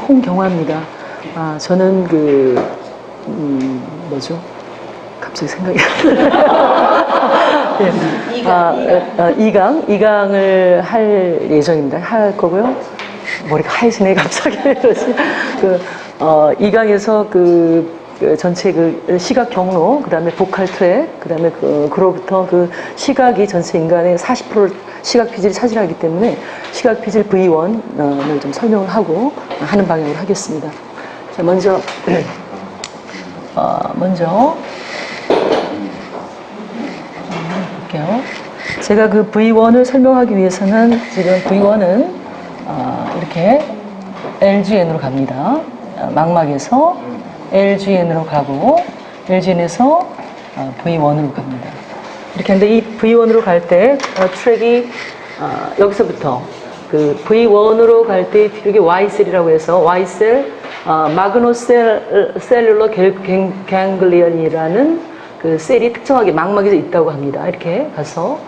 홍경화입니다. 저는 뭐죠? 갑자기 생각이 안 나요. 이강을 할 예정입니다. 할 거고요. 머리가 하얘지네, 갑자기. 이강에서 전체 시각 경로, 그 다음에 보컬 트랙, 그 다음에 그로부터 시각이 전체 인간의 40% 시각 피질이 차지하기 때문에 시각 피질 V1을 좀 설명을 하고 하는 방향으로 하겠습니다. 자, 먼저 볼게요. 제가 V1을 설명하기 위해서는 지금 V1은 이렇게 LGN으로 갑니다. 망막에서 LGN으로 가고 LGN에서 V1으로 갑니다. 이렇게 하는데 이 V1으로 갈 때 트랙이 여기서부터 V1으로 갈 때 이게 Y셀이라고 해서 Y셀 마그노셀룰러 갱글리언이라는 셀이 특정하게 망막에 있다고 합니다. 이렇게 가서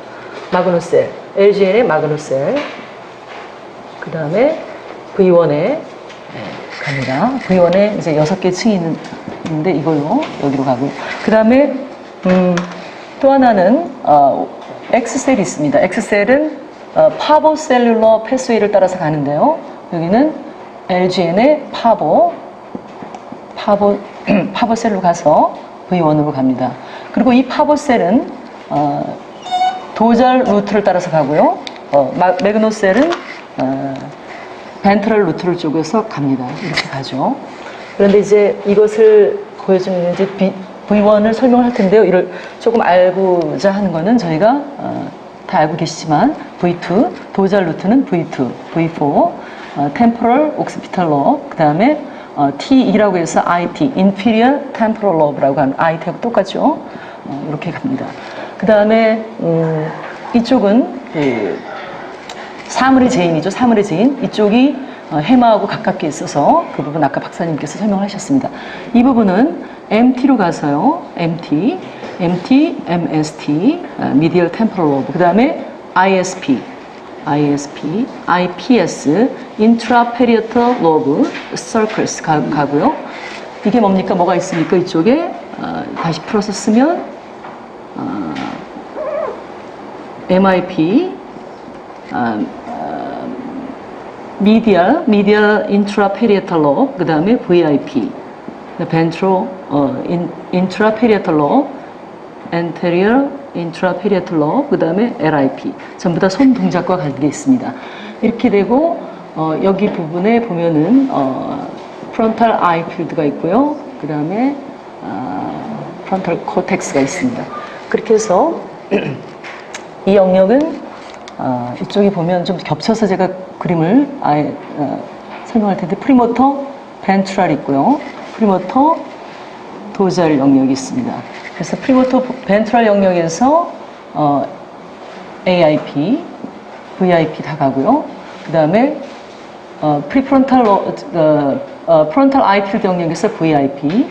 마그노셀, LGN의 마그노셀, 그 다음에 V1에 갑니다. V1에 이제 6개 층이 있는데 이걸로 여기로 가고, 그 다음에 또 하나는 X셀이 있습니다. X셀은 파보셀룰러 패스웨이를 따라서 가는데요. 여기는 LGN의 파보셀로 가서 V1으로 갑니다. 그리고 이 파보셀은 도잘 루트를 따라서 가고요. 매그노셀은 벤트럴 루트를 쪽에서 갑니다. 이렇게 가죠. 그런데 이제 이것을 보여주는 이제 V1을 설명을 할 텐데요. 이를 조금 알고자 하는 거는 저희가 다 알고 계시지만 V2, 도잘 루트는 V2, V4, 템포럴 옥시피탈 로브, 그 다음에 T2라고 해서 IT, Inferior Temporal Lobe라고 하는 IT하고 똑같죠. 이렇게 갑니다. 그 다음에 이쪽은 사물의 제인이죠. 사물의 제인. 이쪽이 해마하고 가깝게 있어서 그 부분 아까 박사님께서 설명을 하셨습니다. 이 부분은 MT로 가서요. MT, MST, Medial Temporal Lobe. 그 다음에 ISP, IPS, Intraparietal Lobe, Circus 가고요. 이게 뭡니까? 뭐가 있습니까? 이쪽에 다시 풀어서 쓰면 MIP, Medial Intraparietal Lobe, 그 다음에 VIP, Ventral Intraparietal Lobe, Anterior Intraparietal Lobe, 그 다음에 LIP. 전부 다 손 동작과 관계 있습니다. 이렇게 되고 여기 부분에 보면은 Frontal Eye Field가 있고요. 그 다음에 Frontal Cortex가 있습니다. 그렇게 해서 이 영역은 이쪽에 보면 좀 겹쳐서 제가 그림을 아예 설명할 텐데 프리모터 벤트랄이 있고요. 프리모터 도잘 영역이 있습니다. 그래서 프리모터 벤트랄 영역에서 AIP, VIP 다 가고요. 그 다음에 프리프론탈 프론탈 아이필드 영역에서 VIP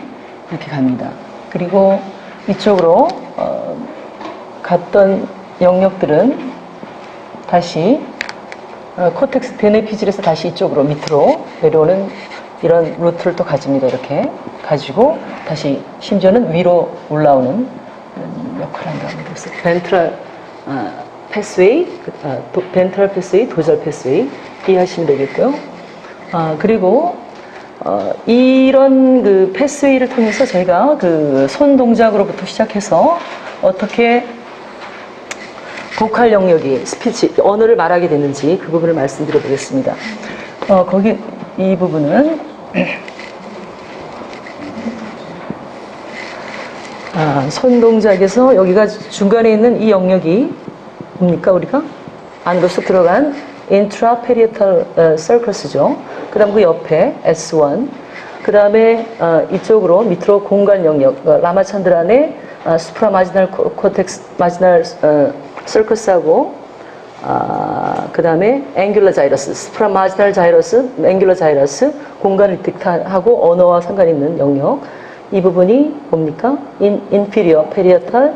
이렇게 갑니다. 그리고 이쪽으로 갔던 영역들은 다시 코텍스 대뇌 피질에서 다시 이쪽으로 밑으로 내려오는 이런 루트를 또 가집니다. 이렇게 가지고 다시 심지어는 위로 올라오는 역할을 한다고 합니다. 그래서 벤트럴 패스웨이, 벤트럴 패스웨이, 도잘 패스웨이 이해하시면 되겠고요. 그리고 이런 패스웨이를 통해서 저희가 손 동작으로부터 시작해서 어떻게 보컬 영역이 스피치, 언어를 말하게 되는지 그 부분을 말씀드려 보겠습니다. 거기 이 부분은 손 동작에서 여기가 중간에 있는 이 영역이 뭡니까? 우리가 안으로 쏙 들어간 intraparietal circus죠. 그 다음 그 옆에 S1, 그 다음에 이쪽으로 밑으로 공간 영역 라마찬드란의 수프라마지널 코텍스 마지널 서커스하고 그 다음에 앵귤러 자이러스, 수프라마지널 자이러스, 앵귤러 자이러스 공간을 딕트하고 언어와 상관 있는 영역. 이 부분이 뭡니까? inferior parietal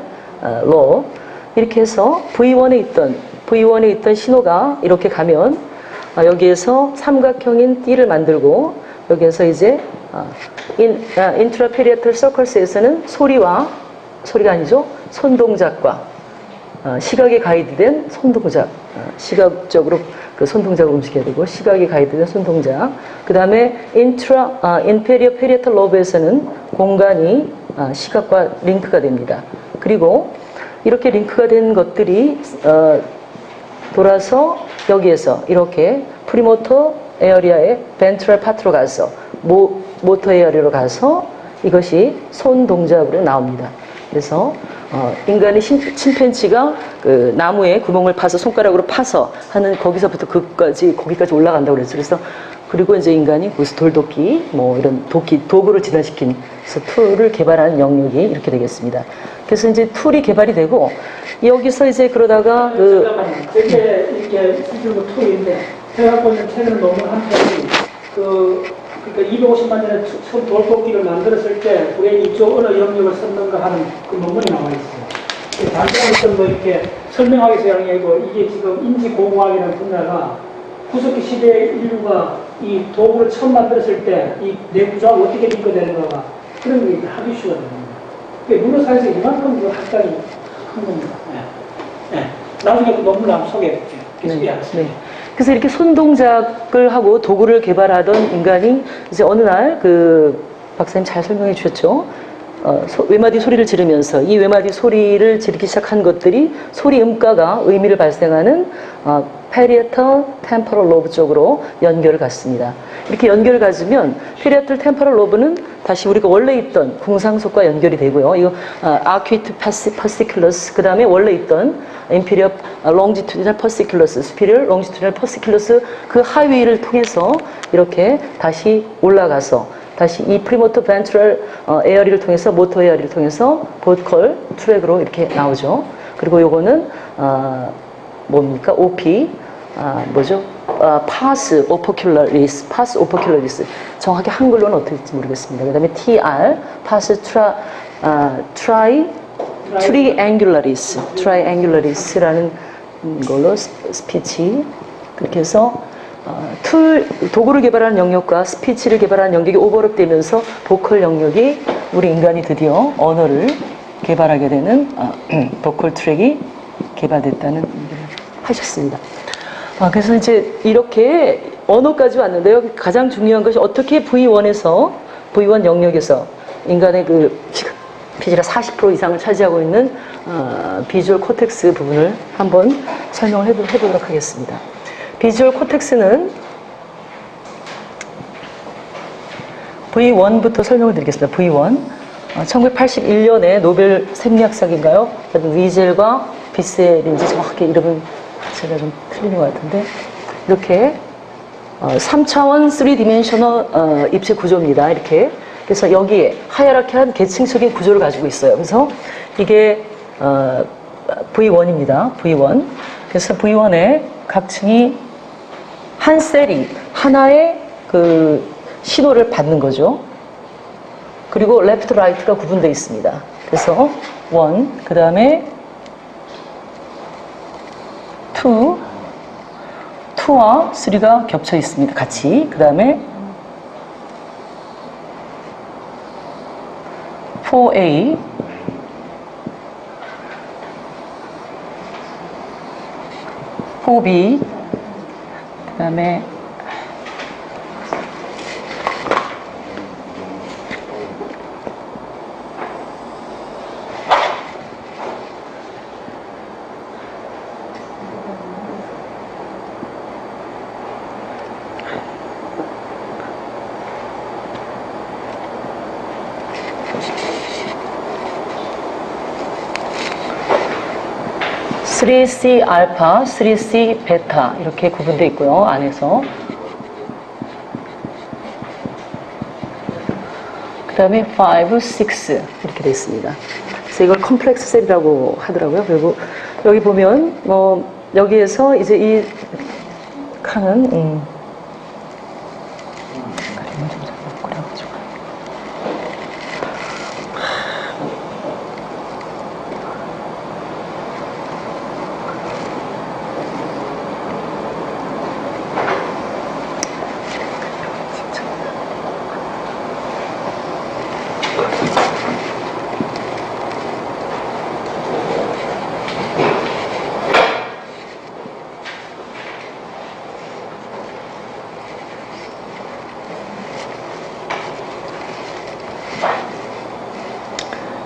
lobe. 이렇게 해서 V1에 있던 신호가 이렇게 가면 여기에서 삼각형인 띠를 만들고 여기에서 이제 인트라페리에털 서커스에서는 소리가 아니죠. 손동작과 시각에 가이드된 손동작, 시각적으로 그 손동작을 움직여야 되고 시각에 가이드된 손동작. 그 다음에 인페리어 페리에털 로브에서는 공간이 시각과 링크가 됩니다. 그리고 이렇게 링크가 된 것들이 돌아서 여기에서 이렇게 프리모터 에어리아의 벤트럴 파트로 가서 모터 에어리아로 가서 이것이 손 동작으로 나옵니다. 그래서 인간의 침팬지가 그 나무에 구멍을 파서 손가락으로 파서 하는 거기서부터 거기까지 올라간다고 그랬어요. 그래서 그리고 이제 인간이 거기서 돌도끼 뭐 이런 도구를 진화시킨 그래서 툴을 개발하는 영역이 이렇게 되겠습니다. 그래서 이제 툴이 개발이 되고 여기서 이제 그러다가 잠깐만요. 이게 실질로 툴인데 제가 갖고 있는 최근 논문 한 편이 그러니까 250만 년에 처음 돌도끼를 만들었을 때 브레인 이쪽 어느 영역을 썼는가 하는 그 논문이 나와 있어요. 단순한 뭐 이렇게 설명하기 위해서 하는 게 아니고 이게 지금 인지공학이라는 분야가 구석기 시대에 인류가 이 도구를 처음 만들었을 때 이 내구조하고 어떻게 링크되는가가 그런 게 하기 이슈가 되는 거예요. 그게 문어사에서 이만큼 그 학자이 큰 겁니다. 네. 나중에 그 논문을 한번 소개해 볼게요. 네. 그래서 이렇게 손동작을 하고 도구를 개발하던 인간이 이제 어느 날 그 박사님 잘 설명해 주셨죠. 외마디 소리를 지르면서 이 외마디 소리를 지르기 시작한 것들이 소리 음가가 의미를 발생하는 페리에털 템포럴 로브 쪽으로 연결을 갖습니다. 이렇게 연결을 가지면 페리에털 템포럴 로브는 다시 우리가 원래 있던 궁상속과 연결이 되고요. 이거 아큐이트 퍼시큘러스 그 다음에 원래 있던 인피리어 롱지투디널 퍼시큘러스, 스피리얼 롱지투디널 퍼시큘러스 그 하위를 통해서 이렇게 다시 올라가서 다시 이 프리모터 벤트럴 에어리를 통해서 모터 에어리를 통해서 보컬 트랙으로 이렇게 나오죠. 그리고 요거는 뭡니까? OP 뭐죠? 파스 오퍼큘러리스, 파스 오퍼큘러리스. 정확히 한글로는 어떻게 될지 모르겠습니다. 그다음에 TR 파스 트라이앵귤러리스라는 걸로 스피치 그렇게 해서 도구를 개발하는 영역과 스피치를 개발하는 영역이 오버랩되면서 보컬 영역이 우리 인간이 드디어 언어를 개발하게 되는 보컬 트랙이 개발됐다는 얘기를 하셨습니다. 그래서 이제 이렇게 언어까지 왔는데요. 가장 중요한 것이 어떻게 V1 영역에서 인간의 그 피지가 40% 이상을 차지하고 있는 비주얼 코텍스 부분을 한번 설명을 해보도록 하겠습니다. 비주얼 코텍스는 V1부터 설명을 드리겠습니다. V1. 1981년에 노벨 생리학상인가요? 위젤과 비셀인지 정확하게 이름은 제가 좀 틀린 것 같은데 이렇게 3차원 3디멘셔널 입체 구조입니다. 이렇게 그래서 여기에 하이라키한 계층적인 구조를 가지고 있어요. 그래서 이게 V1입니다. V1. 그래서 V1의 각 층이 한 셀이 하나의 그 신호를 받는 거죠. 그리고 레프트 라이트가 구분되어 있습니다. 그래서 1, 그 다음에 2와 3가 겹쳐 있습니다. 같이. 그 다음에 4A, B, 그 다음에 3C 알파, 3C 베타 이렇게 구분되어 있고요. 안에서 그 다음에 5, 6 이렇게 되어 있습니다. 그래서 이걸 컴플렉스 셀이라고 하더라고요. 그리고 여기 보면 여기에서 이제 이 칸은 그림을 좀 잘못 그려가지고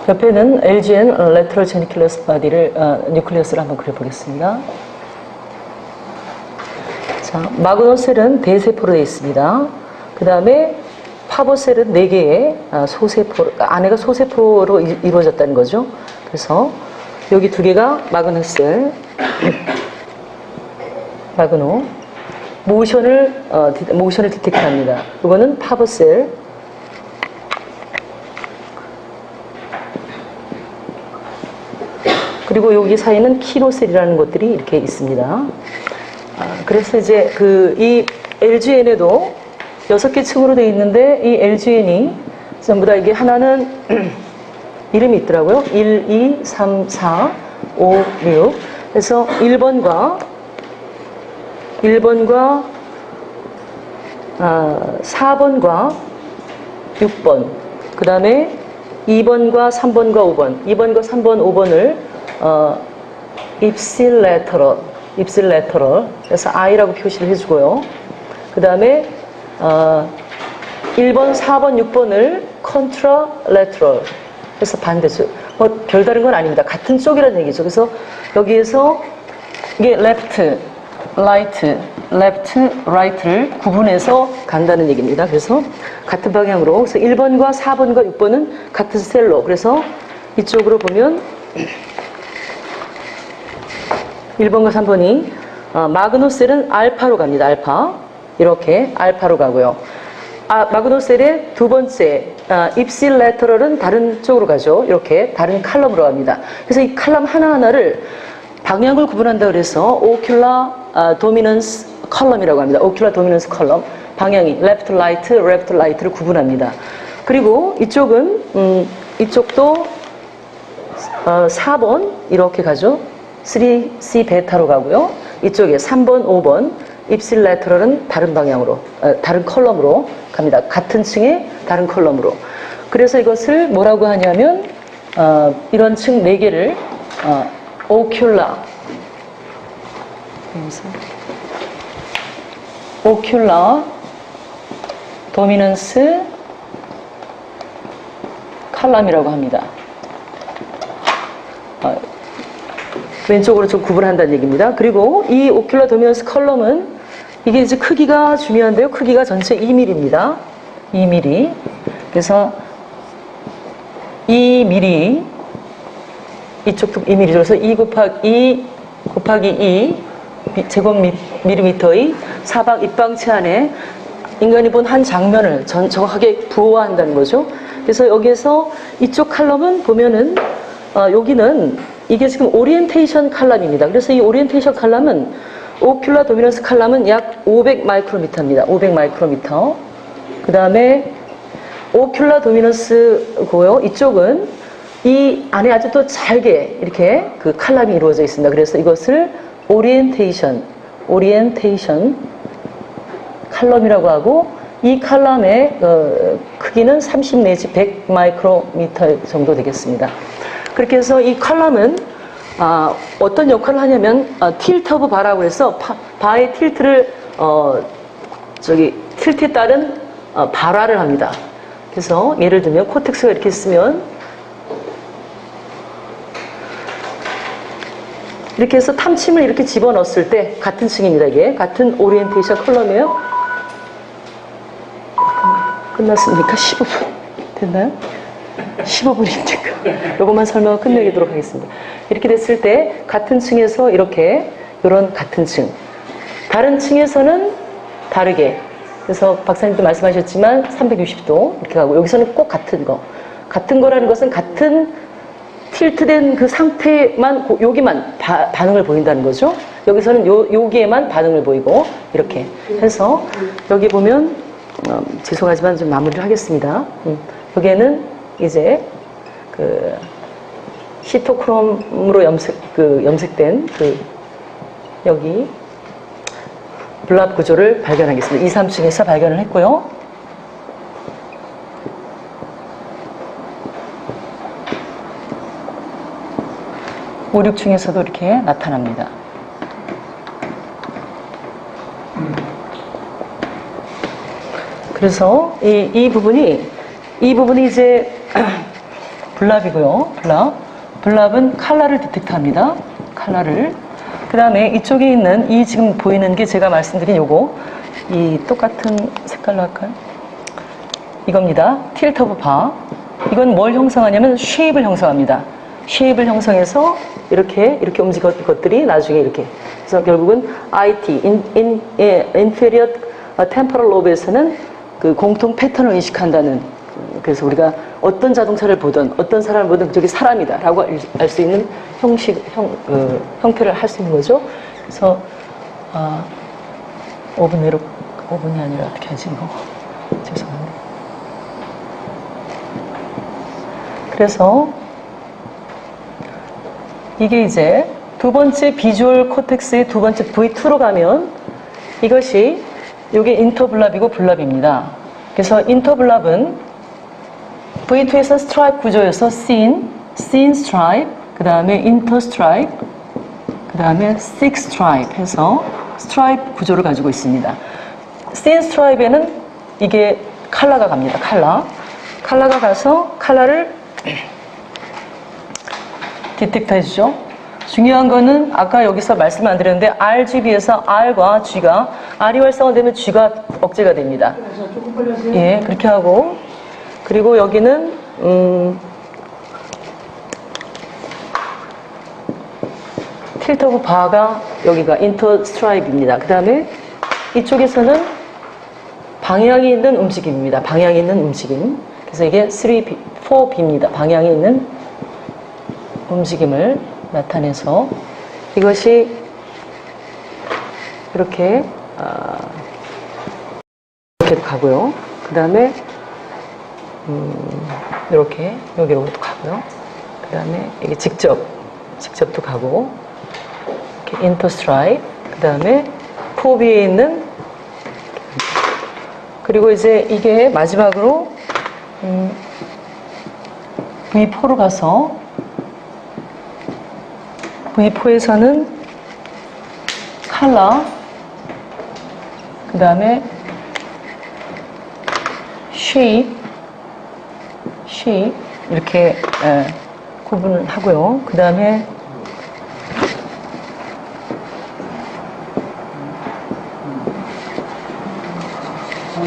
옆에는 LGN Lateral Geniculus Body를 뉴클리어스를 한번 그려보겠습니다. 자, 마그노셀은 대세포로 되어 있습니다. 그 다음에 파보셀은 4개의 소세포, 안에가 소세포로 이루어졌다는 거죠. 그래서 여기 2개가 마그노셀, 마그노, 모션을 디텍트합니다. 이거는 파보셀. 그리고 여기 사이는 키로셀이라는 것들이 이렇게 있습니다. 그래서 이제 이 LGN에도 6개 층으로 되어 있는데 이 LGN이 전부 다 이게 하나는 이름이 있더라고요. 1, 2, 3, 4, 5, 6. 그래서 1번과 4번과 6번, 그 다음에 2번과 3번과 5번, 2번과 3번, 5번을 ipsilateral, 그래서 I라고 표시를 해주고요. 그 다음에 1번, 4번, 6번을 contralateral, 그래서 반대쪽. 별다른 건 아닙니다. 같은 쪽이라는 얘기죠. 그래서 여기에서 이게 left, right를 구분해서 간다는 얘기입니다. 그래서 같은 방향으로. 그래서 1번과 4번과 6번은 같은 셀로. 그래서 이쪽으로 보면 1번과 3번이 마그노셀은 알파로 갑니다. 알파. 이렇게 알파로 가고요. 마그노셀의 두 번째 입실레터럴은 다른 쪽으로 가죠. 이렇게 다른 칼럼으로 갑니다. 그래서 이 칼럼 하나하나를 방향을 구분한다 그래서 오큘라 도미넌스 컬럼이라고 합니다. 오큘라 도미넌스 컬럼. 방향이 레프트 라이트를 구분합니다. 그리고 이쪽은 이쪽도 4번 이렇게 가죠. 3C 베타로 가고요. 이쪽에 3번, 5번 입실레터럴은 다른 방향으로, 다른 컬럼으로 갑니다. 같은 층의 다른 컬럼으로. 그래서 이것을 뭐라고 하냐면 이런 층 4개를 오큘라 도미넌스 칼럼이라고 합니다. 왼쪽으로 좀 구분한다는 얘기입니다. 그리고 이 오큘라 도미넌스 컬럼은 이게 이제 크기가 중요한데요. 크기가 전체 2mm입니다. 2mm. 그래서 2mm, 이쪽도 2mm죠. 그래서 2 곱하기 2 제곱밀리미터의 사각 입방체 안에 인간이 본 한 장면을 정확하게 부호화한다는 거죠. 그래서 여기에서 이쪽 칼럼은 보면은 여기는 이게 지금 오리엔테이션 칼럼입니다. 그래서 이 오리엔테이션 칼럼은 오큘라 도미넌스 칼럼은 약 500 마이크로미터입니다. 500 마이크로미터. 그 다음에 오큘라 도미넌스고요. 이쪽은 이 안에 아주 또 잘게 이렇게 그 칼럼이 이루어져 있습니다. 그래서 이것을 오리엔테이션 칼럼이라고 하고 이 칼럼의 크기는 30 내지 100 마이크로미터 정도 되겠습니다. 그렇게 해서 이 칼럼은 어떤 역할을 하냐면 틸트 오브 바라고 해서 바의 틸트를 틸트에 따른 발화를 합니다. 그래서 예를 들면 코텍스가 이렇게 있으면 이렇게 해서 탐침을 이렇게 집어넣었을 때 같은 층입니다. 이게 같은 오리엔테이션 컬럼이에요. 끝났습니까? 15분 됐나요? 15분이니까 이것만 설명을 끝내도록 하겠습니다. 이렇게 됐을 때 같은 층에서 이렇게 이런 같은 층, 다른 층에서는 다르게. 그래서 박사님도 말씀하셨지만 360도 이렇게 가고 여기서는 꼭 같은 거라는 것은 같은 틸트된 그 상태만 여기만 반응을 보인다는 거죠. 여기서는 여기에만 반응을 보이고 이렇게 해서 여기 보면 죄송하지만 좀 마무리를 하겠습니다. 여기에는 이제 그 시토크롬으로 염색된 여기 블랍 구조를 발견하겠습니다. 2, 3층에서 발견을 했고요. 오, 6층에서도 이렇게 나타납니다. 그래서 이 부분이 이제 블랍이고요. 블랍은 컬러를 디텍트합니다. 컬러를. 그 다음에 이쪽에 있는 이 지금 보이는 게 제가 말씀드린 요거, 이 똑같은 색깔로 할까요? 이겁니다. 틸트 오브 바. 이건 뭘 형성하냐면 쉐입을 형성합니다. 쉐입을 형성해서 이렇게 움직이는 것들이 나중에 이렇게. 그래서 결국은 IT, Inferior Temporal Lobe에서는 그 공통 패턴을 인식한다는. 그래서 우리가 어떤 자동차를 보든 어떤 사람을 보든 저기 사람이다 라고 알 수 있는 형태를 할 수 있는 거죠. 그래서 5분 내로 5분이 아니라 어떻게 하지 이거. 죄송한데. 그래서 이게 이제 두 번째 비주얼 코텍스의 두 번째 V2로 가면 이것이 이게 인터블랍이고 블랍입니다. 그래서 인터블랍은 V2에서 스트라이프 구조여서 scene stripe, 그 다음에 inter stripe, 그 다음에 six stripe 해서 스트라이프 구조를 가지고 있습니다. scene stripe에는 이게 컬러가 갑니다. 컬러가 가서 컬러를 디텍트 해주죠. 중요한 거는 아까 여기서 말씀 안 드렸는데 RGB에서 R과 G가 R이 활성화되면 G가 억제가 됩니다. 예, 그렇게 하고 그리고 여기는 틸트 오브 바가 여기가 인터 스트라이브입니다. 그 다음에 이쪽에서는 방향이 있는 움직임입니다. 방향이 있는 움직임. 그래서 이게 3B, 4B입니다. 방향이 있는 움직임을 나타내서 이것이 이렇게 이렇게 가고요. 그 다음에 이렇게 여기로도 가고요. 그 다음에 이게 직접도 가고 이렇게 인터 스트라이프. 그 다음에 4B에 있는 그리고 이제 이게 마지막으로 V4로 가서 V4에서는 컬러, 그 다음에 쉐입 이렇게 구분을 하고요. 그 다음에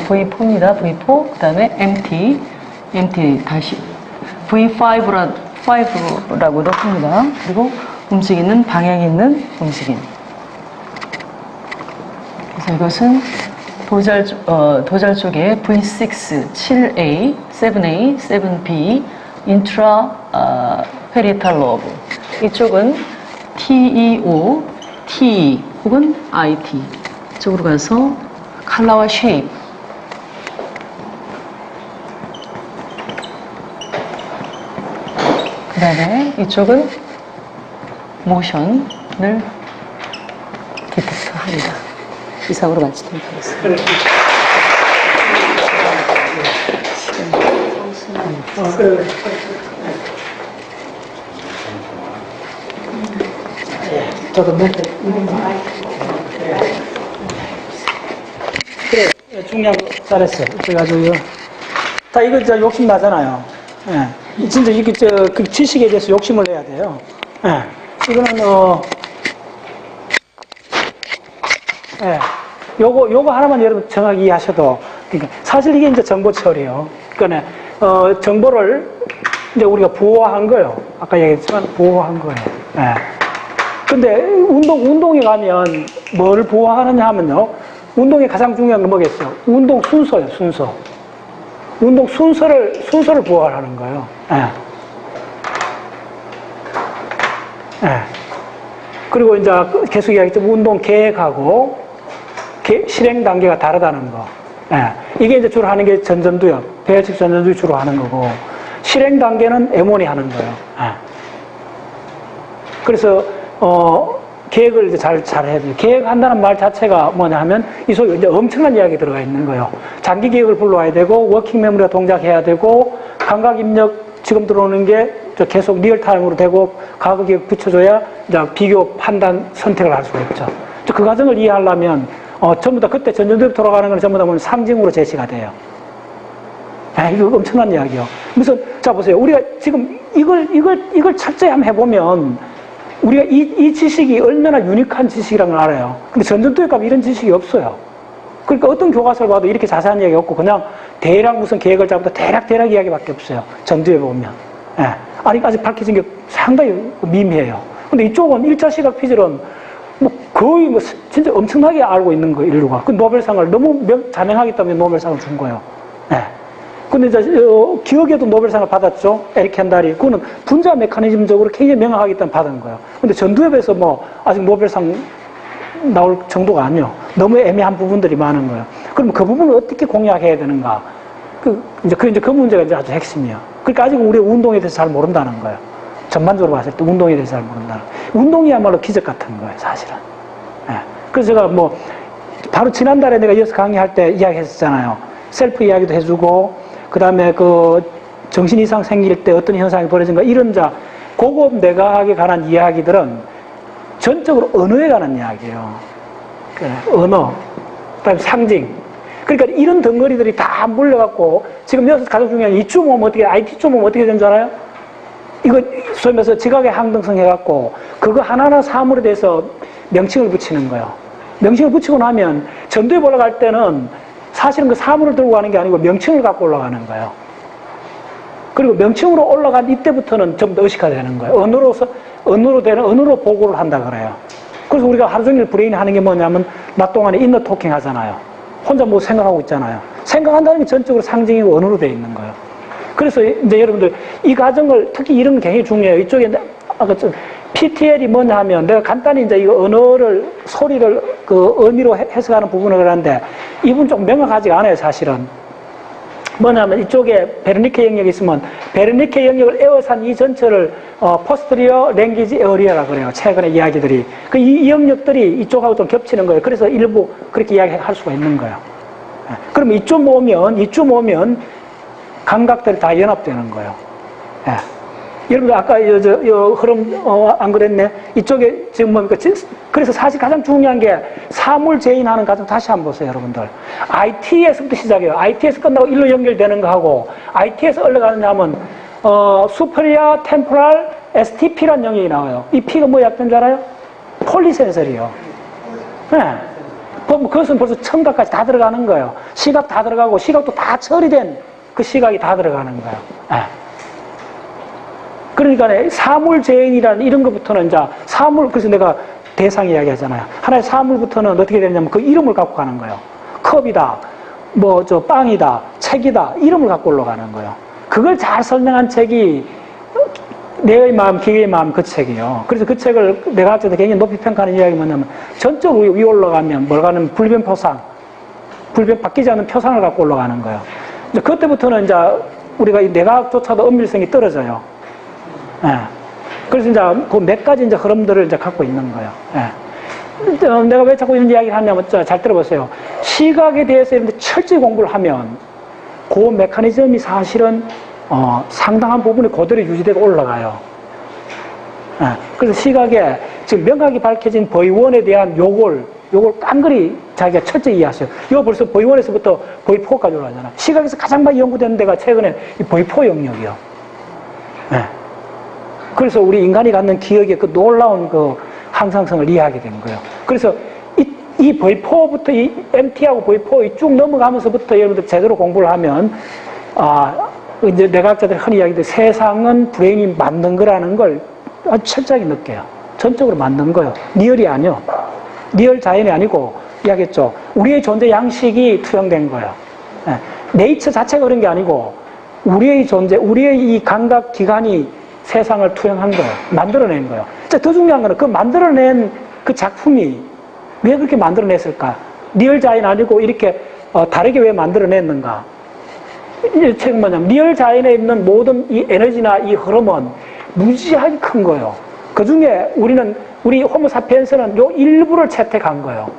V4입니다. V4. 그 다음에 empty 다시 V5라고도 합니다. 그리고 움직이는 방향이 있는 움직임. 그래서 이것은 도잘 쪽에 V6, 7A, 7A, 7B, 인트라 페리탈 로브. 이쪽은 TEO, TE 혹은 IT 쪽으로 가서 컬러와 쉐입. 그 다음에 이쪽은 모션을 디텍트 합니다. 이상으로 마치도록 하겠습니다. 저도 그래, 중요한 거 잘했어요. 그래가지고 다 이거 진짜 욕심 나잖아요. 예. 진짜 이게 그 지식에 대해서 욕심을 내야 돼요. 예. 이거는 요거 하나만 여러분 정확히 이해하셔도, 그러니까 사실 이게 이제 정보 처리요. 그러니까 정보를 이제 우리가 보호한 거예요. 아까 얘기했지만 보호한 거예요. 예. 근데 운동에 가면 뭘 보호하느냐 하면요. 운동에 가장 중요한 건 뭐겠어요? 운동 순서예요, 순서. 운동 순서를 보호하는 거예요. 예. 예. 그리고 이제 계속 이야기했지만 운동 계획하고 실행 단계가 다르다는 거. 예. 이게 이제 주로 하는 게 전전두엽, 배열칙 전전두엽 주로 하는 거고, 실행 단계는 M1이 하는 거예요. 예. 그래서 계획을 이제 잘 해야 돼요. 계획한다는 말 자체가 뭐냐 하면 이 속에 이제 엄청난 이야기 들어가 있는 거예요. 장기 계획을 불러와야 되고, 워킹 메모리가 동작해야 되고, 감각 입력 지금 들어오는 게 계속 리얼타임으로 되고, 과거 기억 붙여줘야 이제 비교, 판단, 선택을 할 수가 있죠. 그 과정을 이해하려면 전부 다 그때 전전두엽 돌아가는 건 전부 다 보면 상징으로 제시가 돼요. 이거 엄청난 이야기요. 무슨, 자, 보세요. 우리가 지금 이걸 철저히 한번 해보면, 우리가 이 지식이 얼마나 유니크한 지식이라는 걸 알아요. 근데 전전도에 가면 이런 지식이 없어요. 그러니까 어떤 교과서를 봐도 이렇게 자세한 이야기 없고, 그냥 대략 무슨 계획을 잡아도 대략 이야기밖에 없어요. 전도에 보면. 예. 아직 밝혀진 게 상당히 미미해요. 근데 이쪽은 1차 시각 피질은 뭐 거의 뭐 진짜 엄청나게 알고 있는 거예요, 인류가. 그 노벨상을 너무 자명하기 때문에 노벨상을 준 거예요. 예. 근데 이제 기억에도 노벨상을 받았죠. 에릭 헨달이. 그거는 분자 메커니즘적으로 굉장히 명확하기 때문에 받은 거예요. 근데 전두엽에서 뭐 아직 노벨상 나올 정도가 아니에요. 너무 애매한 부분들이 많은 거예요. 그럼 그 부분을 어떻게 공략해야 되는가? 이제 그 문제가 이제 아주 핵심이에요. 그러니까 아직 우리 운동에 대해서 잘 모른다는 거예요. 전반적으로 봤을 때 운동에 대해서 잘 모른다는 거예요. 운동이야말로 기적 같은 거예요, 사실은. 예. 그래서 제가 뭐 바로 지난달에 내가 이어서 강의할 때 이야기했었잖아요. 셀프 이야기도 해주고, 그 다음에 그 정신 이상 생길 때 어떤 현상이 벌어진가, 이런 고급 내과학에 관한 이야기들은 전적으로 언어에 관한 이야기예요. 언어, 그 다음에 상징. 그러니까 이런 덩어리들이 다 물려갖고, 지금 여기서 가장 중요한 이쯤 오면 IT 쯤 오면 어떻게 되는 줄 알아요? 이거 소위 말해서 지각의 항등성 해갖고, 그거 하나하나 사물에 대해서 명칭을 붙이는 거예요. 명칭을 붙이고 나면, 전도에 올라갈 때는 사실은 그 사물을 들고 가는 게 아니고 명칭을 갖고 올라가는 거예요. 그리고 명칭으로 올라간 이때부터는 좀 더 의식화되는 거예요. 언어로 보고를 한다 그래요. 그래서 우리가 하루 종일 브레인이 하는 게 뭐냐면, 낮 동안에 인너 토킹 하잖아요. 혼자 뭐 생각하고 있잖아요. 생각한다는 게 전적으로 상징이고 언어로 되어 있는 거예요. 그래서 이제 여러분들 이 과정을, 특히 이런 게 굉장히 중요해요. 이쪽에 아까 PTL이 뭐냐 하면, 내가 간단히 이제 이거 언어를, 소리를 그 의미로 해석하는 부분을 그러는데, 이분 좀 명확하지가 않아요, 사실은. 뭐냐면 이쪽에 베르니케 영역이 있으면, 베르니케 영역을 에워싼 이 전체를 포스트리어 랭귀지 에어리아라고 그래요. 최근의 이야기들이. 이 영역들이 이쪽하고 좀 겹치는 거예요. 그래서 일부 그렇게 이야기할 수가 있는 거예요. 그럼 이쯤 오면 감각들이 다 연합되는 거예요. 예. 여러분들 아까 흐름 안 그랬네. 이쪽에 지금 뭡니까? 그래서 사실 가장 중요한 게 사물 제인하는 과정 다시 한번 보세요, 여러분들. IT에서부터 시작해요. IT에서 끝나고 일로 연결되는 거 하고, IT에서 올라가느냐 하면 Superior Temporal STP라는 영역이 나와요. 이 P가 뭐 약된 줄 알아요? 폴리센서리요. 네. 그것은 벌써 청각까지 다 들어가는 거예요. 시각 다 들어가고, 시각도 다 처리된 그 시각이 다 들어가는 거예요. 네. 그러니까 사물 제인이라는 이런 것부터는 이제 그래서 내가 대상 이야기 하잖아요. 하나의 사물부터는 어떻게 되냐면 그 이름을 갖고 가는 거예요. 컵이다, 빵이다, 책이다, 이름을 갖고 올라가는 거예요. 그걸 잘 설명한 책이 내의 마음, 기계의 마음, 그 책이에요. 그래서 그 책을 내가 할 때도 굉장히 높이 평가하는 이야기가 뭐냐면, 전적으로 위에 올라가면 뭘가는 불변 바뀌지 않는 표상을 갖고 올라가는 거예요. 이제 그때부터는 이제 우리가 이 내과학조차도 엄밀성이 떨어져요. 예. 그래서 이제 그 몇 가지 이제 흐름들을 이제 갖고 있는 거예요. 예. 내가 왜 자꾸 이런 이야기를 하냐면, 잘 들어보세요. 시각에 대해서 이런데 철저히 공부를 하면 그 메커니즘이 사실은 상당한 부분이 그대로 유지되고 올라가요. 예. 그래서 시각에 지금 명확히 밝혀진 V1에 대한 요걸 깡그리 자기가 철저히 이해하세요. 이거 벌써 V1에서부터 V4까지 올라가잖아. 시각에서 가장 많이 연구되는 데가 최근에 이 V4 영역이요. 예. 그래서 우리 인간이 갖는 기억의 그 놀라운 그 항상성을 이해하게 된 거예요. 그래서 이 V4부터 이 MT하고 V4 쭉 넘어가면서부터 여러분들 제대로 공부를 하면, 이제 내과학자들이 흔히 이야기하는데 세상은 브레인이 만든 거라는 걸 아주 철저하게 느껴요. 전적으로 만든 거예요. 리얼이 아니요. 리얼 자연이 아니고, 이야기했죠. 우리의 존재 양식이 투영된 거예요. 예. 네이처 자체가 그런 게 아니고, 우리의 존재, 우리의 이 감각 기관이 세상을 투영한 거예요. 만들어낸 거예요. 더 중요한 거는 그 만들어낸 그 작품이 왜 그렇게 만들어냈을까? 리얼 자연 아니고 이렇게 다르게 왜 만들어냈는가? 이 책은 뭐냐면, 리얼 자연에 있는 모든 이 에너지나 이 흐름은 무지하게 큰 거예요. 그 중에 우리 호모사피엔스는 요 일부를 채택한 거예요.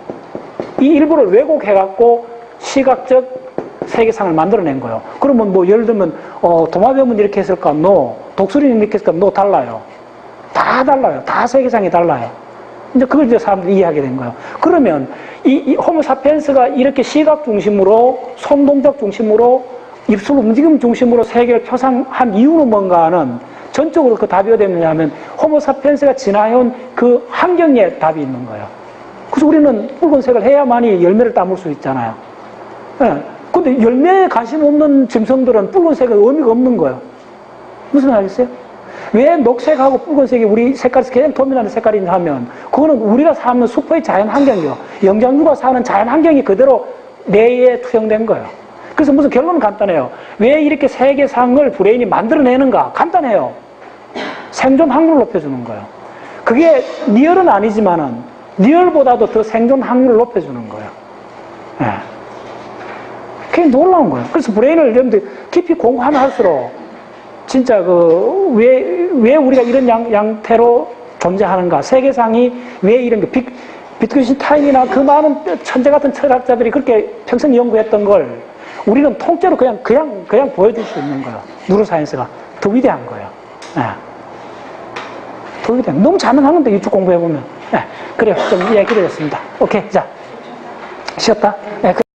이 일부를 왜곡해갖고 시각적 세계상을 만들어낸 거예요. 그러면 뭐 예를 들면 도마뱀은 이렇게 했을까? No. 독수리는 이렇게 했을까? No. 달라요. 다 달라요. 다 세계상이 달라요. 이제 그걸 이제 사람들이 이해하게 된 거예요. 그러면 이 호모사피엔스가 이렇게 시각 중심으로, 손동작 중심으로 입술 움직임 중심으로 세계를 표상한 이유는 뭔가 하는 전적으로 그 답이 어디 있느냐 하면 호모사피엔스가 지나온 그 환경에 답이 있는 거예요. 그래서 우리는 붉은색을 해야만이 열매를 따물 수 있잖아요. 예. 근데 열매에 관심 없는 짐승들은 붉은색은 의미가 없는 거예요. 무슨 말이겠어요? 왜 녹색하고 붉은색이 우리 색깔에서 가장 도민하는 색깔이냐 하면 그거는 우리가 사는 숲의 자연 환경이요. 영장류가 사는 자연 환경이 그대로 뇌에 투영된 거예요. 그래서 무슨 결론은 간단해요. 왜 이렇게 세계상을 브레인이 만들어내는가? 간단해요. 생존 확률을 높여주는 거예요. 그게 리얼은 아니지만은 리얼보다도 더 생존 확률을 높여주는 거예요. 예. 그게 놀라운 거예요. 그래서 브레인을 여러분들 깊이 공부하면 할수록 진짜 왜 우리가 이런 양태로 존재하는가? 세계상이 왜 이런 게 비트겐슈타인이나 그 많은 천재 같은 철학자들이 그렇게 평생 연구했던 걸 우리는 통째로 그냥 보여줄 수 있는 거예요. 뉴로사이언스가 더 위대한 거예요. 예. 더 위대한. 너무 자명한 건데 이쪽 공부해보면. 예. 그래요. 좀 이야기를 했습니다. 오케이. 자. 쉬었다. 예.